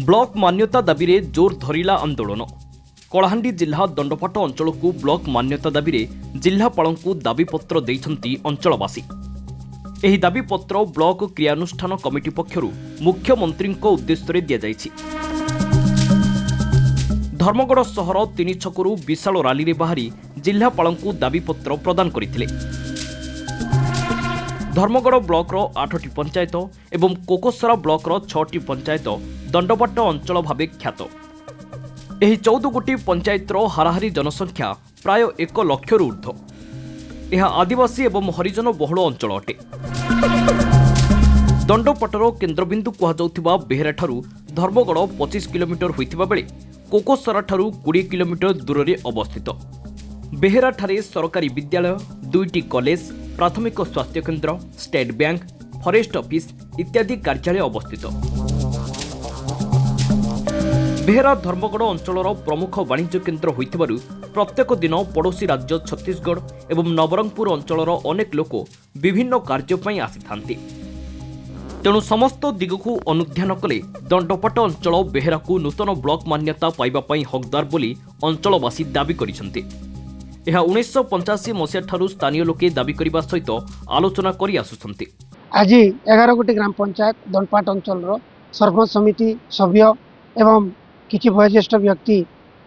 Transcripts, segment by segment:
Block मान्यता दाबी रे जोर धरिला आंदोलन। कलाहांडी जिला दंडपाट अंचल को ब्लॉक मान्यता दाबी रे जिलापाल को दाबीपत्र देइछंती अंचलवासी। एही दाबीपत्र ब्लॉक क्रियानुष्ठान कमिटी पक्षरु मुख्यमंत्री उद्देश्य दिया जाइछि। धर्मगढ़ सहर 3 छकरू विशाल रैली रे बाहरी जिलापाल को दाबीपत्र प्रदान करथिले। धर्मगढ़ ब्लॉक 8टी पंचायत एवं कोकोसरा ब्लॉक 6टी पंचायत दंडपाट अंचल भावे ख्यात। एही 14 गोटी पंचायतर हाराहारी जनसंख्या प्राय 1 लाख ऊर्ध्व। यह आदिवासी एवं हरिजन बहुल अंचल अटे। दंडपाटर केन्द्रबिंदु कहुवा बेहेरा धर्मगढ़ 25 किलोमीटर होइतिबा बेले कोकोसरा 20 किलोमीटर दूर में अवस्थित। बेहेरा ठारे सरकारी विद्यालय, 2टी कॉलेज, प्राथमिक स्वास्थ्य केन्द्र, स्टेट बैंक, फरेस्ट ऑफिस इत्यादि कार्यालय अवस्थित। बेहेरा धर्मगढ़ अंचलर प्रमुख वाणिज्य केन्द्र होइतिबारु प्रत्येक दिन पड़ोशी राज्य छत्तीसगढ़ एवं नवरंगपुर अंचलर अनेक लोक विभिन्न कार्य पई आसिथांती। तेणु समस्त दिगकू अनुध्यान कले दंडपाट अंचल बेहेरा को नूतन ब्लॉक मान्यता पाइबा पई हकदार बोली अंचलवासी दाबी करिसेंती। यह 1985 मसीहा ठारू स्थानीय लोके दाबी करने सहित आलोचना करी आसुछंती। आज 11 गोटी ग्राम पंचायत दंडपाट अंचल सरपंच समिति सभ्य एवं किछि वयोज्येष्ठ व्यक्ति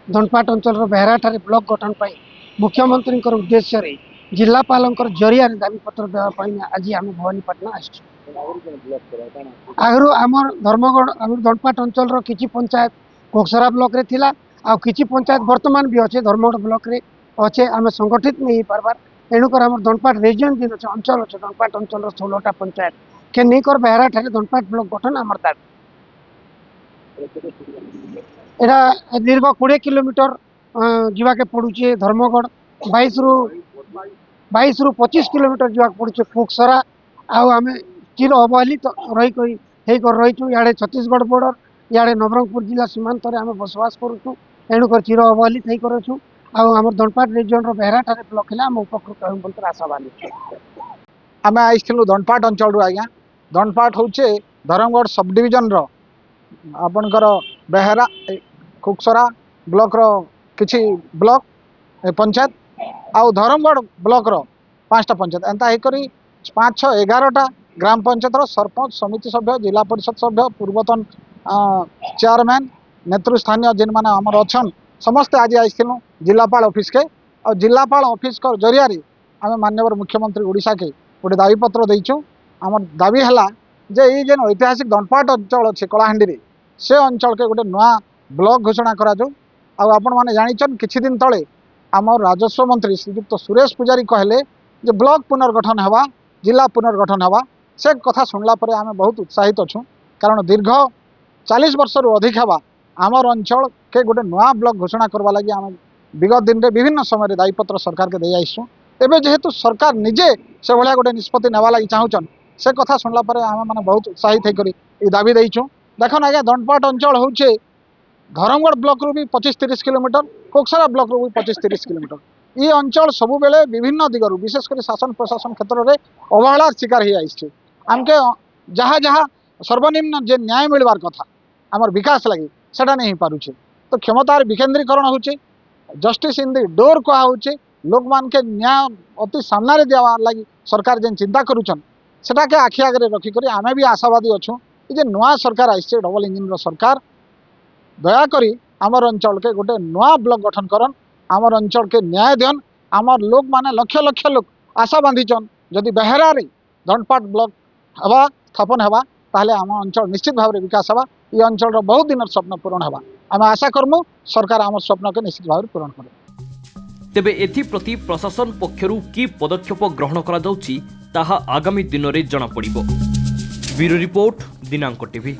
दंडपाट अंचल बेहरा ठारे ब्लॉक गठन पाई मुख्यमंत्री उद्देश्य रे जिलापाल जरिया दाबीपत्र देवाई आज आम भवानीपाटना आगु आमर धर्मगढ़ दंडपाट अंचल किछि पंचायत कोकसरा ब्लॉक रे थिला आ किछि पंचायत वर्तमान भी अच्छे धर्मगढ़ ब्लॉक रे अच्छे आम संगठित नहीं पार्बार। एणुकर आम दंडपाट रिजन दिन अच्छे अंचल अच्छे दंडपाट अंचल 16टा पंचायत के नहीं कर बेहरा ठारे दंडपाट ब्लॉक गठन आमर दाबी। एटा दीर्घ 20 किलोमीटर जीवाके पड़ुचे धर्मगढ़ 22 रु 25 किलोमीटर जीवाके पड़ुचे कोकसरा आम चिर अवहेलित रही याड़े छत्तीसगढ़ बॉर्डर याड़े नवरंगपुर जिला सीमांत आम बसवास करूँ। एणुकर चिर अवहेलित होकर आम दंडपाट रिजन बेहरा ठारे ब्लॉक है आम उपकृत बोल आशावादी। आम आइलु दंडपाट अंचल आज्ञा दंडपाट हूँ धर्मगढ़ सब डिविजन आपणकर बेहरा कोकसरा ब्लॉक किछि ब्लॉक पंचायत आउ धर्मगढ़ ब्लॉक 5टा पंचायत एंता होकर 5, 6, 11टा ग्राम पंचायत सरपंच समिति सभ्य जिला परिषद सभ्य पूर्वतन चेयरमैन नेतृस्थानीय जिन मैंने आमर अच्छन समस्ते आज आइलु जिलापाल ऑफिस के और जिलापाल ऑफिस का जरिया आम माननीय मुख्यमंत्री ओडिशा के गोटे दाबीपत्र देचु। आम दाबी है जे ये जेन ऐतिहासिक दंडपाट अंचल अच्छे कलाहांडी से अंचल के गोटे नुआ ब्लॉक घोषणा करा जाऊ। आपण मैंने जानिछन किछि दिन तले आम राजस्व मंत्री श्रीयुक्त सुरेश पुजारी कहले जे ब्लॉक पुनर्गठन हवा जिला पुनर्गठन हवा से कथा सुनला परे आम बहुत उत्साहित अच्छु। कारण दीर्घ 40 वर्ष रु अधिक हवा आमर अंचल के गोटे नुआ ब्लॉक घोषणा करवा लगी आम विगत दिन में विभिन्न समय दायीपत्र सरकार के दे आईसु। एबे जेहेतु सरकार निजे से भाया गोटे निष्पत्ति नेवा लगी चाहूचन से कथा सुनला परे आम मैंने बहुत उत्साहित होकर दाबी देचु। देखन आज्ञा दंडपाट अंचल होचे धर्मगढ़ ब्लॉक रू भी 25-30 किलोमीटर कोकसरा ब्लॉक रू भी 25-30 किलोमीटर ये अंचल सबु बेले विभिन्न दिगरू विशेषकर शासन प्रशासन क्षेत्र में अवहेलार शिकार हो आई। आमके जहाँ जहाँ सर्वनिम्न जे न्याय मिलवार कथा आमर विकास लगी सेटा नहीं पारुचे। तो क्षमतार विकेन्द्रीकरण होचे जस्टिस इन दी डोर कहा होचे लोक मान के न्याय अति सामने दिया लगी सरकार जेन चिंता करुचन सेटा के आखि आगे रखिक आमे भी आशावादी अच्छु जे नुआ सरकार आई डबल इंजिन सरकार दयाकोरी आमर अंचल के गोटे नुआ ब्लॉक गठन करन आमर अंचल के न्याय देन। आमर लोक माने लक्ष लक्ष लोक आशा बांधिचन जदि बेहरा रे दंडपाट ब्लॉक हवा स्थापन हवा ताहले आम अंचल निश्चित भाव में विकास हवा। ये अंचल बहुत दिन स्वप्न पूरण हवा आम आशा करमु सरकार आम स्वप्न के निश्चित भाव पूरण करे। तेबे एथि प्रति प्रशासन पक्षरु की पदक्षेप ग्रहण करा जाउची ताहा आगामी दिन रे जणा पड़िबो। ब्यूरो रिपोर्ट दिनांक टीवी।